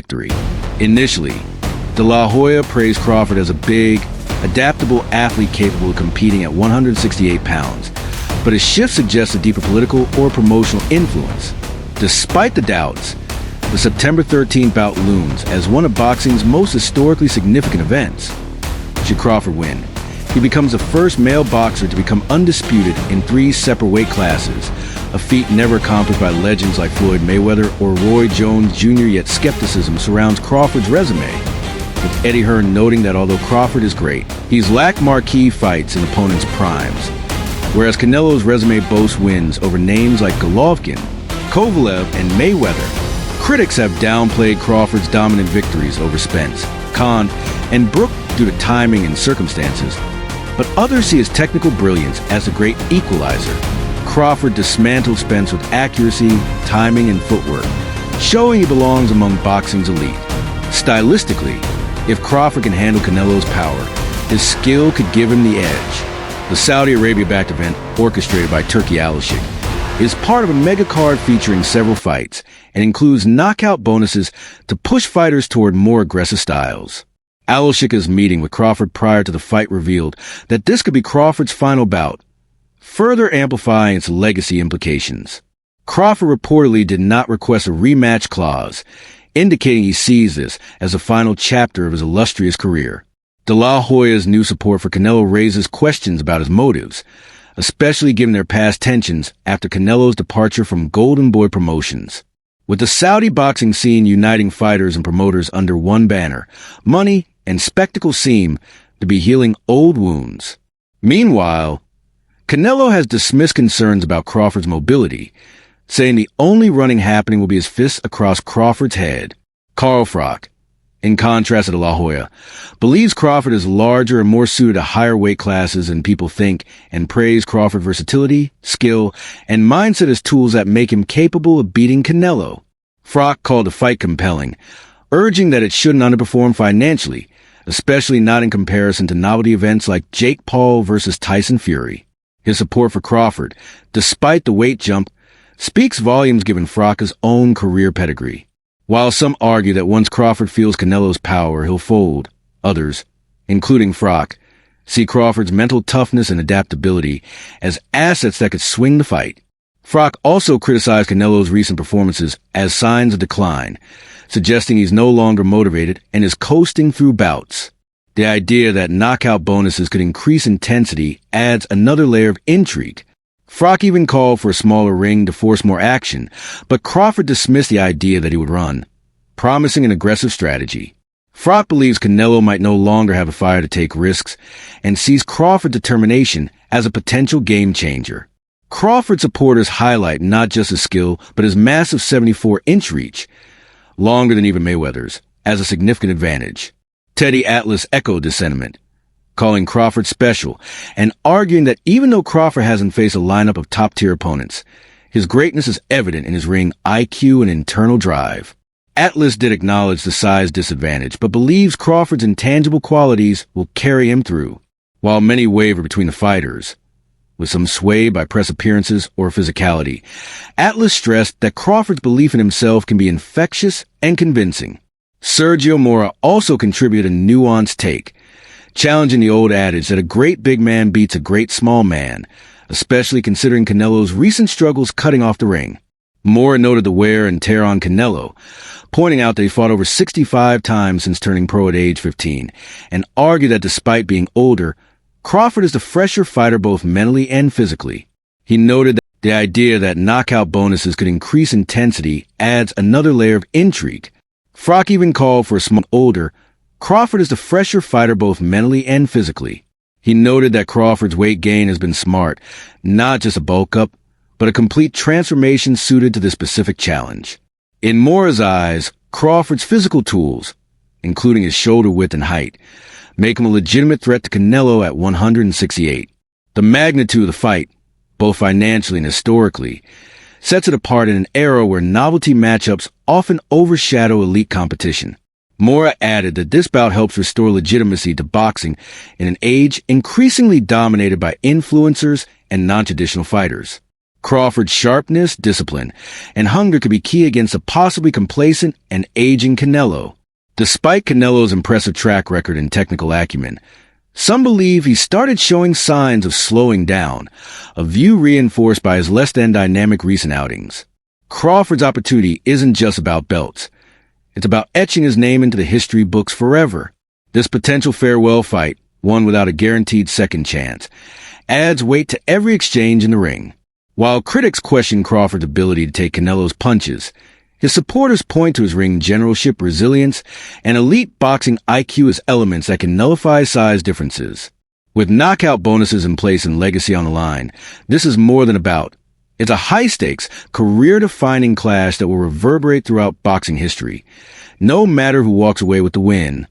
victory. Initially, De La Hoya praised Crawford as a big, adaptable athlete capable of competing at 168 pounds, but his shift suggests a deeper political or promotional influence. Despite the doubts, the September 13th bout looms as one of boxing's most historically significant events. Should Crawford win, he becomes the first male boxer to become undisputed in 3 separate weight classes, a feat never accomplished by legends like Floyd Mayweather or Roy Jones Jr., yet skepticism surrounds Crawford's resume, with Eddie Hearn noting that although Crawford is great, he's lacked marquee fights in opponents' primes. Whereas Canelo's resume boasts wins over names like Golovkin, Kovalev, and Mayweather, critics have downplayed Crawford's dominant victories over Spence, Khan, and Brook due to timing and circumstances, but others see his technical brilliance as a great equalizer. Crawford dismantled Spence with accuracy, timing, and footwork, showing he belongs among boxing's elite. Stylistically, if Crawford can handle Canelo's power, his skill could give him the edge. The Saudi Arabia-backed event, orchestrated by Turki Alishik, is part of a mega-card featuring several fights and includes knockout bonuses to push fighters toward more aggressive styles. Alishik's meeting with Crawford prior to the fight revealed that this could be Crawford's final bout, further amplifying its legacy implications. Crawford reportedly did not request a rematch clause, indicating he sees this as the final chapter of his illustrious career. De La Hoya's new support for Canelo raises questions about his motives, especially given their past tensions after Canelo's departure from Golden Boy Promotions. With the Saudi boxing scene uniting fighters and promoters under one banner, money and spectacle seem to be healing old wounds. Meanwhile, Canelo has dismissed concerns about Crawford's mobility, saying the only running happening will be his fists across Crawford's head. Carl Frock, in contrast to De La Hoya, believes Crawford is larger and more suited to higher weight classes than people think, and praised Crawford's versatility, skill, and mindset as tools that make him capable of beating Canelo. Frock called the fight compelling, urging that it shouldn't underperform financially, especially not in comparison to novelty events like Jake Paul versus Tyson Fury. His support for Crawford, despite the weight jump, speaks volumes given Frock's own career pedigree. While some argue that once Crawford feels Canelo's power, he'll fold, others, including Frock, see Crawford's mental toughness and adaptability as assets that could swing the fight. Frock also criticized Canelo's recent performances as signs of decline, suggesting he's no longer motivated and is coasting through bouts. The idea that knockout bonuses could increase intensity adds another layer of intrigue. Frock even called for a smaller ring to force more action, but Crawford dismissed the idea that he would run, promising an aggressive strategy. Frock believes Canelo might no longer have a fire to take risks and sees Crawford's determination as a potential game changer. Crawford supporters highlight not just his skill, but his massive 74-inch reach, longer than even Mayweather's, as a significant advantage. Teddy Atlas echoed this sentiment, calling Crawford special, and arguing that even though Crawford hasn't faced a lineup of top-tier opponents, his greatness is evident in his ring IQ and internal drive. Atlas did acknowledge the size disadvantage, but believes Crawford's intangible qualities will carry him through. While many waver between the fighters, with some swayed by press appearances or physicality, Atlas stressed that Crawford's belief in himself can be infectious and convincing. Sergio Mora also contributed a nuanced take, challenging the old adage that a great big man beats a great small man, especially considering Canelo's recent struggles cutting off the ring. Mora noted the wear and tear on Canelo, pointing out that he fought over 65 times since turning pro at age 15, and argued that despite being older, Crawford is the fresher fighter both mentally and physically. He noted that the idea that knockout bonuses could increase intensity adds another layer of intrigue. Frock even called for a small older. Crawford is the fresher fighter both mentally and physically. He noted that Crawford's weight gain has been smart, not just a bulk up, but a complete transformation suited to this specific challenge. In Mora's eyes, Crawford's physical tools, including his shoulder width and height, make him a legitimate threat to Canelo at 168. The magnitude of the fight, both financially and historically, sets it apart in an era where novelty matchups often overshadow elite competition. Mora added that this bout helps restore legitimacy to boxing in an age increasingly dominated by influencers and non-traditional fighters. Crawford's sharpness, discipline, and hunger could be key against a possibly complacent and aging Canelo. Despite Canelo's impressive track record and technical acumen, some believe he started showing signs of slowing down, a view reinforced by his less than dynamic recent outings. Crawford's opportunity isn't just about belts. It's about etching his name into the history books forever. This potential farewell fight, one without a guaranteed second chance, adds weight to every exchange in the ring. While critics question Crawford's ability to take Canelo's punches, his supporters point to his ring generalship, resilience, and elite boxing IQ as elements that can nullify size differences. With knockout bonuses in place and legacy on the line, this is more than a bout. It's a high-stakes, career-defining clash that will reverberate throughout boxing history. No matter who walks away with the win,